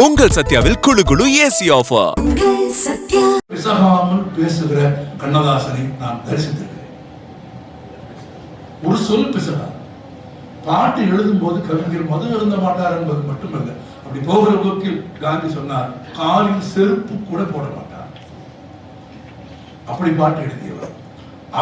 உங்கள் சத்யாவில் குளு குளு ஏசி ஆஃபர். பிசகாமல் பேசுகிற கண்ணதாசனை நான் தரிசித்திருக்கிறேன். ஒரு சொல் பிசகா. பாட்டு எழுதும் போது கவிஞர் மது எழுத மாட்டார் என்பது மட்டுமல்ல, அப்படி போகிற போக்கில் காந்தி சொன்னார், காலில் செருப்பு கூட போட மாட்டார். அப்படி பாட்டு எழுதியவர்.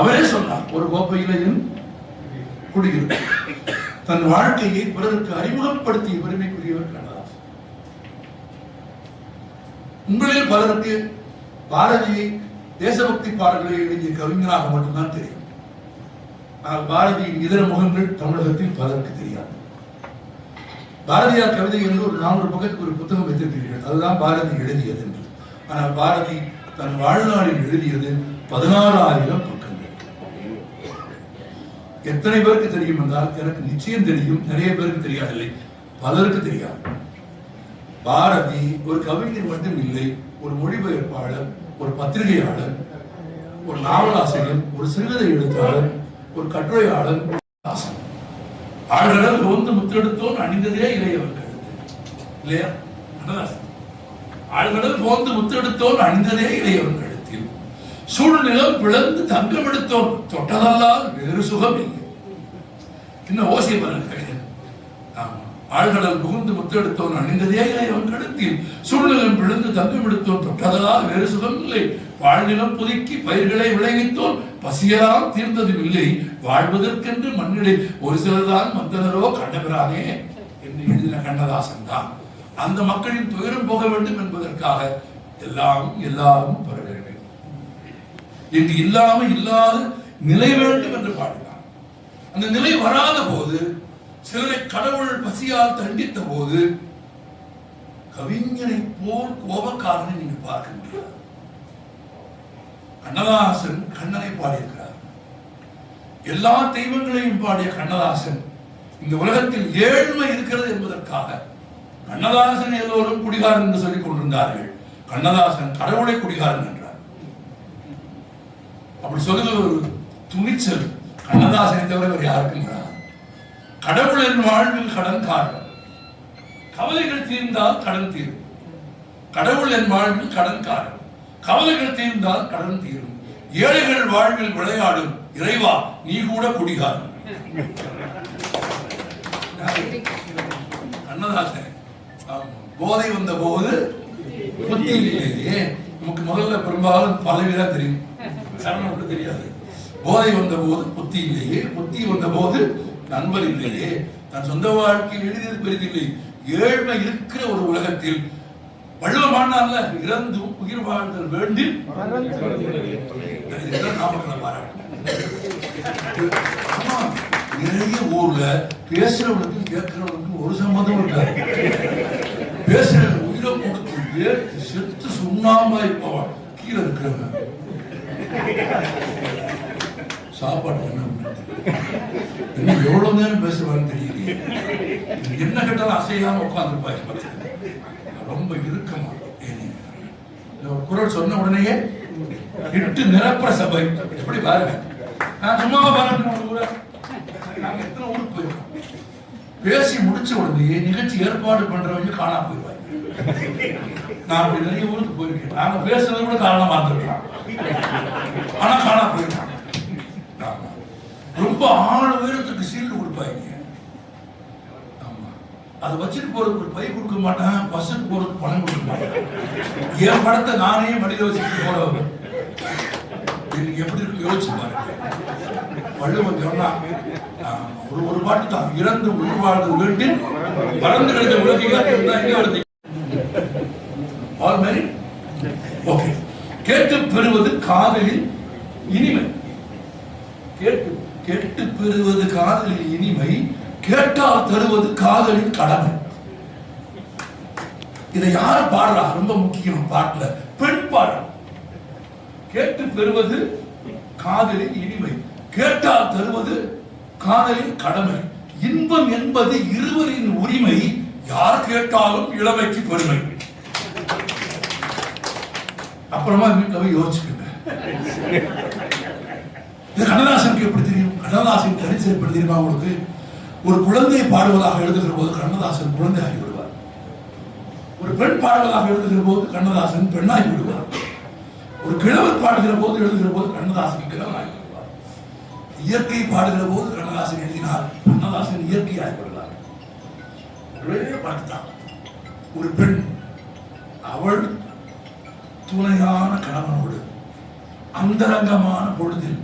அவரே சொன்னார், ஒரு கோப்பையிலையும் குடியிருப்பு. தன் வாழ்க்கையை பிறருக்கு அறிமுகப்படுத்திய பெருமைக்குரியவர் கண்ணதாசன். உங்களில் பலருக்கு பாரதியை தேசபக்தி பாடல்களை எழுதிய கவிஞராக மட்டும்தான் தெரியும். ஆனால் பாரதியின் இதர முகங்கள் தமிழகத்தில் பலருக்கு தெரியாது. பாரதியார் கவிதை என்று ஒரு 400 பக்கத்துக்கு ஒரு புத்தகம் வைத்திருக்கிறீர்கள், அதுதான் பாரதி எழுதியது என்று. ஆனால் பாரதி தன் வாழ்நாளில் எழுதியது 16,000 பக்கங்கள். எத்தனை பேருக்கு தெரியும் என்றால், எனக்கு நிச்சயம் தெரியும், நிறைய பேருக்கு தெரியாதில்லை, பலருக்கு தெரியாது. பாரதி ஒரு கவிஞர் மட்டும் இல்லை, ஒரு மொழிபெயர்ப்பாளர், ஒரு பத்திரிகையாளர், ஒரு நாவலாசிரியர், ஒரு சிறுகதை எழுத்தாளர், ஒரு கட்டுரையாளர். ஆழ்கடல் ரோந்து முத்தெடுத்தோன் அணிந்ததே இளையவர் கழுத்து, இல்லையா? ஆழ்கடல் ரோந்து முத்தெடுத்தோன் அணிந்ததே இளையவர் கழுத்தில், சூழ்நிலம் பிளந்து தங்கம் எடுத்தோன் தொட்டதல்லால் வேறு சுகம் இல்லை. இன்னும் ஓசிய பாருங்க. ஆழ்கடல் புகுந்து முத்தெடுத்தோன் அணிந்ததே இளையவன் கழுத்தில், சூழ்நிலம் பிளந்து தங்கம் எடுத்தோன் தொட்டதல்லால் வேறு சுகம் இல்லை. வாழ்நிலம் புதுக்கி பயிர்களை விளைவித்தோன் பசியெல்லாம் தீர்ந்ததும் இல்லை. வாழ்வதற்கென்று மண்ணிலே ஒரு சிலர்தான் மந்தனரோ கண்டபிரானே என்று எழுதின கண்ணதாசன் தான். அந்த மக்களின் துயரம் போக வேண்டும் என்பதற்காக எல்லாரும் பெற வேண்டும் என்று இல்லாமல் இல்லாத நிலை வேண்டும் என்று பாடினார். அந்த நிலை வராத போது, சிலரை கடவுள் பசியால் தண்டித்த போது, கவிஞரை போல் கோபக்காரனை நீங்க பார்க்க முடியாது. கண்ணதாசன் கண்ணனை பாடியிருக்கிறார். எல்லா தெய்வங்களையும் பாடிய கண்ணதாசன் இந்த உலகத்தில் ஏழ்மை இருக்கிறது என்பதற்காக கண்ணதாசன் எல்லோரும் குடிகாரன் என்று சொல்லிக் கொண்டிருந்தார்கள். கண்ணதாசன் கடவுளை குடிகாரன் என்றார். அப்படி சொல்லுகிற ஒரு துணிச்சல் கண்ணதாசனை தவிர வேறு யாருக்கும் வராது. கடவுளின் வாழ்வில் கடன் காரணம். கவலைகள் தீர்ந்தால் கடன் தீரும். கடவுள் என் வாழ்வில் கடன் காரணம். கவலைகள் தீர்ந்தால் கடன் தீரும். ஏழைகள் வாழ்வில் விளையாடும் இறைவா நீ கூட குடிகாரன். கண்ணதாசன் போதை வந்த போது புத்தி இல்லையே. நமக்கு முதல்ல பெரும்பாலும் பலவிதா தெரியும், சரணம் தெரியாது. போதை வந்த போது புத்தி இல்லையே, புத்தி வந்த போது நண்பர் இல்லையே, தன் சொந்த வாழ்க்கையில் எழுதியது பெரிதில்லை. ஏழ்மை இருக்கிற ஒரு உலகத்தில் வள்ளுவமானால இறந்தும் உயிர் வாழ்தல் வேண்டி நிறைய ஊர்ல பேசுறவனுக்கு கேட்கிறவனுக்கு ஒரு சம்மந்தம் இருக்காது. பேசுற உயிரை கொடுத்து செத்து சுண்ணாமாய் போவான் கீழே இருக்கிறவங்க. சாப்பாடு இன்னும் எவ்வளவு நேரம் பேசுவான்னு தெரியலையே. என்ன கேட்டாலும் அசையாம உட்கார்ந்து ரொம்ப இறுக்கமா குரல் சொன்ன உடனேயே இட்டு நிரப்புற சபை. எப்படி பாருங்க, நான் சும்மா பாருங்க. நாங்க எத்தனை ஊருக்கு போயிருக்கோம். பேசி முடிச்ச உடனே நிகழ்ச்சி ஏற்பாடு பண்றவங்க காணா போயிருவாங்க. நான் அப்படி நிறைய ஊருக்கு போயிருக்கேன். நாங்க பேசுறது கூட காரணமா இருந்திருக்கலாம், ஆனா காணா போயிருக்காங்க. ரொம்ப 6 பேருக்கு சீல்டு கொடுப்பாங்க. அதை வச்சுட்டு போறதுக்கு ஒரு பை கொடுக்க மாட்டேன், பஸ்ஸுக்கு போறதுக்கு பணம் கொடுக்க மாட்டேன். என் படத்தை நானே மடியில் வச்சுட்டு போறவங்க எப்படி இருக்கு யோசிச்சு பாருங்க. வள்ளுவன் சொன்னா ஒரு பாட்டு தான், இறந்து உயிர் வாழ்வது வீட்டில் பறந்து கிடைத்த உலகில் ஓகே. கேட்டு பெறுவது காதலில் இனிமை. கேட்டு பெறுவது காதலில் இனிமை, கேட்டால் தருவது காதலின் கடமை. இதை யார பாடுறா? ரொம்ப முக்கியம். பாட்டுல பெண் பாடுறா. கேட்டு பெறுவது காதலின் இனிமை, கேட்டால் தருவது காதலின் கடமை. இன்பம் என்பது இருவரின் உரிமை, யார் கேட்டாலும் இளமைக்கு பெருமை. அப்புறமா வீட்டுல யோசிச்சுக்கோங்க. கண்ணதாசனுக்கு எப்படி தெரியும்? கண்ணதாசன் தனிச்சிருப்பது தெரியுமா உங்களுக்கு? ஒரு குழந்தையை பாடுவதாக எழுதுகிற போது கண்ணதாசன் குழந்தையாகி விடுவார். ஒரு பெண் பாடலாக எழுதுகிற போது கண்ணதாசன் பெண்ணாகி விடுவார். ஒரு கிழவர் பாடுகிற போது எழுதுகிற போது கண்ணதாசன் கிழவராகி விடுவார். இயற்கை பாடுகிற போது கண்ணதாசன் எழுதினார், கண்ணதாசன் இயற்கையாகி விடுவார். ஒரே பாட்டுதான். ஒரு பெண் அவள் துணையான கணவனோடு அந்தரங்கமான பொழுதில்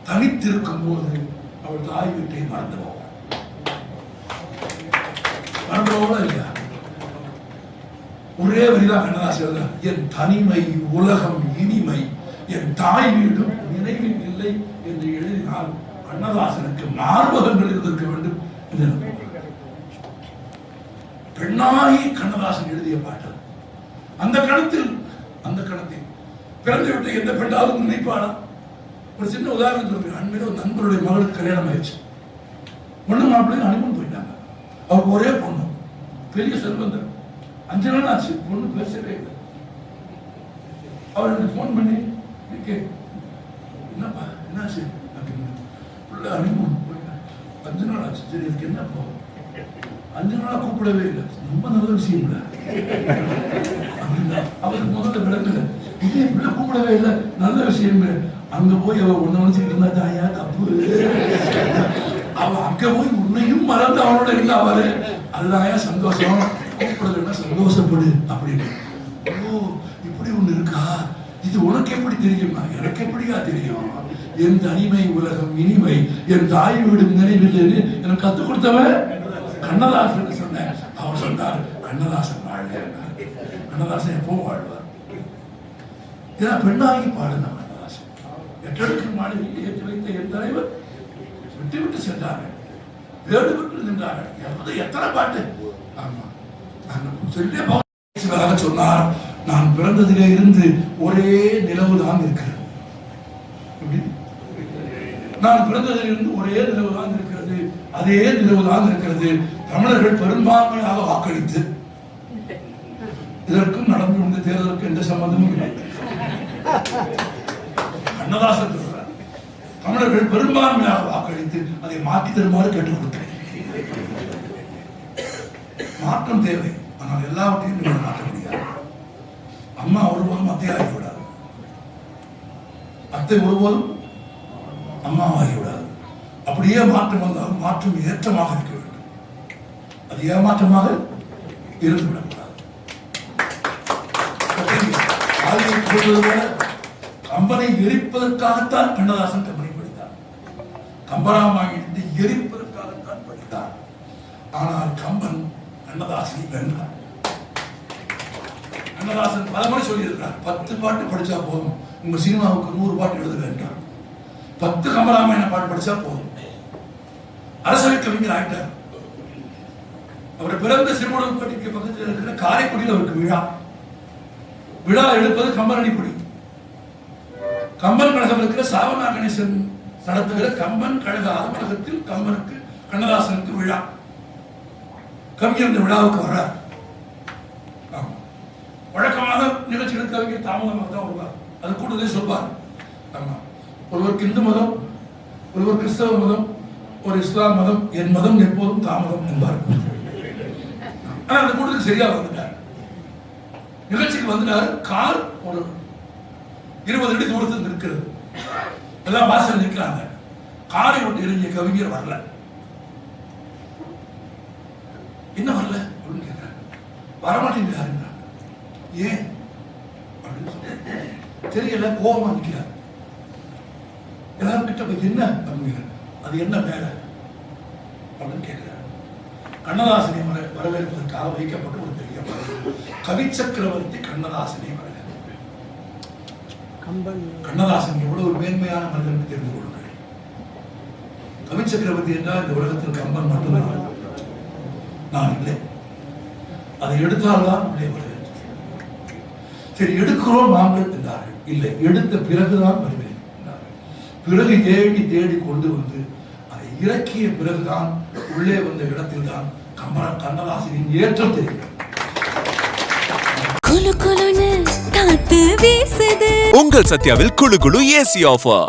தனித்திருக்கும் போது அவள் தாய் வீட்டை மறந்து போவாள். மறந்துவோட இல்லையா? ஒரே வரிதான் கண்ணதாசன், என் தனிமை உலகம் இனிமை என் தாய் வீடும் நினைவில் இல்லை என்று எழுதினால் கண்ணதாசனுக்கு மார்பகங்கள் இருந்திருக்க வேண்டும் என்று பெண்ணாகி கண்ணதாசன் எழுதிய பாட்டு. அந்த கணத்தில் பிறந்து விட்ட எந்த பெண்ணாலும் நினைப்பாளா? ஒரு சின்ன உதாரணம் சொல்றேன். அண்மையில ஒரு நண்பருடைய மகளுக்கு கல்யாணம் ஆயிடுச்சு. பொண்ணு மாப்பிள்ளையும் அனுமன் போயிட்டாங்க. அவருக்கு ஒரே பொண்ணு, பெரிய செல்வந்தர். 5 நாள் ஆச்சு, பொண்ணு பேசவே இல்லை. அவர் எனக்கு போன் பண்ணி என்னப்பா என்னாச்சு அப்படின்னு, பிள்ளை அனுமன் போயிட்டேன், 5 நாள் ஆச்சு, சரி இதுக்கு என்ன போகும், 5 நாளா கூப்பிடவே இல்லை, ரொம்ப நல்ல விஷயம் இல்லை அப்படின்னா அவருக்கு முதல்ல விளக்கல, இதே பிள்ளை கூப்பிடவே இல்லை நல்ல விஷயம். அங்க போய் அவ ஒண்ணு நினைச்சுக்கிட்டு இருந்தா தாயா தப்பு, அவ அங்க போய் உன்னையும் மறந்து அவனோட இருந்தா அவரு, அதுதான் சந்தோஷம், கூப்பிடுறதுன்னா சந்தோஷப்படு அப்படின்னு. ஓ இப்படி ஒண்ணு இருக்கா, இது உனக்கு எப்படி தெரியுமா? எனக்கு எப்படியா தெரியும்? என் தனிமை உலகம் இனிமை என் தாய் வீடு நினைவில் எனக்கு கத்துக் கொடுத்தவன் கண்ணதாசன் சொன்னேன். அவர் சொன்னார் கண்ணதாசன் வாழ்க. கண்ணதாசன் எப்போ வாழ்வார்? ஏன்னா பெண்ணாகி பாடுன கண்ணதாசன். 8 அடுக்கு மாளிகையில் ஏற்றி வைத்த என் தலைவர் விட்டு விட்டு சென்றார்கள், வேடு விட்டு நின்றார்கள். எத்தனை பாட்டு! ஆமா, சொன்னார், நான் பிறந்ததிலே இருந்து ஒரே நிலவுதான் இருக்கிறது. நான் பிறந்ததிலிருந்து ஒரே நிலவுதான் இருக்கிறது, அதே நிலவுதான் இருக்கிறது. தமிழர்கள் பெரும்பான்மையாக வாக்களித்து, இதற்கும் நடந்து வந்த தேர்தலுக்கு எந்த சம்பந்தமும் இல்லை. கண்ணதாசன் சொல்றார், தமிழர்கள் பெரும்பான்மையாக வாக்களித்து அதை மாற்றி தருமாறு கேட்டுக் கொடுத்தேன். மாற்றம் தேவை, ஆனால் எல்லாவற்றையும் நீங்கள் மாற்ற முடியாது. அம்மா ஒருபோதும் அத்தையாகிவிடாது, அத்தை ஒருபோதும் அம்மாவாகிவிடாது. அப்படியே மாற்றம் வந்தாலும் மாற்றம் ஏற்றமாக இருக்க வேண்டும், அது ஏமாற்றமாக இருந்துவிடக்கூடாது. கம்பனை எரிப்பதற்காகத்தான் கண்ணதாசன் கம்பனை படித்தார், கம்பராமாயணத்தை எரிப்பதற்காகத்தான் படித்தார். ஆனால் கம்பன் கண்ணதாசனை வென்றார். கண்ணதாசன் பலமுறை சொல்லியிருக்கிறார், 10 பாட்டு படிச்சா போதும், உங்க சினிமாவுக்கு 100 பாட்டு எழுத வேண்டாம், 10 கம்பராமாயண பாட்டு படிச்சா போதும். அரசவை கவிஞர் ஆயிட்டார். அவர் பிறந்த சிறுமுடல்பட்டிக்கு பக்கத்தில் இருக்கிற காரைக்குடியில் அவருக்கு விழா எடுப்பது கம்பன் அடிப்படை. கம்பன் கழகம் இருக்கிற சாவனா கணேசன் நடத்துகிற கம்பன் கழக அலுவலகத்தில் கம்பனுக்கு கண்ணதாசனுக்கு விழா. கவிஞர் இந்த விழாவுக்கு வர்றார். வழக்கமாக நிகழ்ச்சிகள் கவிஞர் தாமதமாக தான் வருவார், அது கூடுதலே சொல்வார். ஆமா, ஒருவருக்கு இந்து மதம், ஒருவர் கிறிஸ்தவ மதம், ஒரு இஸ்லாம் மதம், என் மதம் எப்போதும் தாமதம் என்பார். ஆனா அந்த கூட்டத்துக்கு சரியா வந்துட்டார். நிகழ்ச்சிக்கு வந்துட்டாரு. கார் ஒரு 20 அடி தூரத்தில் நிற்கிறது. எல்லாம் வாசல் நிற்கிறாங்க. காரை விட்டு இறங்கிய கவிஞர் வரல. என்ன வரல அப்படின்னு கேட்கிறாங்க. வரமாட்டேங்கிறாரு. ஏன் அப்படின்னு சொல்ல தெரியல, கோபமா நிற்கிறார். எல்லாரும் கிட்ட போய் என்ன அப்படிங்கிற, அது என்ன வேலை அப்படின்னு கேட்கிறார். கண்ணதாசனை வரவேற்பதற்காக வைக்கப்பட்ட ஒரு பெரிய கவி சக்கரவர்த்தி கண்ணதாசனை வரவேற்கிறார். கண்ணதாசன் எவ்வளவு மேன்மையான மனிதன் தெரிந்து கொள்ளுங்கள். கவி சக்கரவர்த்தி என்றால் இந்த உலகத்தில் கம்பன் மட்டும்தான், நான் இல்லை. அதை எடுத்தால்தான் உள்ளே வருவேன். சரி, எடுக்கிறோம் நாங்கள் என்றார்கள். இல்லை, எடுத்த பிறகுதான் வருவேன் என்றார்கள். பிறகு தேடி தேடி கொண்டு வந்து அதை இறக்கிய பிறகுதான் உள்ளே வந்த இடத்தில் தான் கண்ணதாசனின் ஏற்றம் தெரியும். உங்கள் சத்யாவில் குளு குளு ஏசி ஆஃபர்.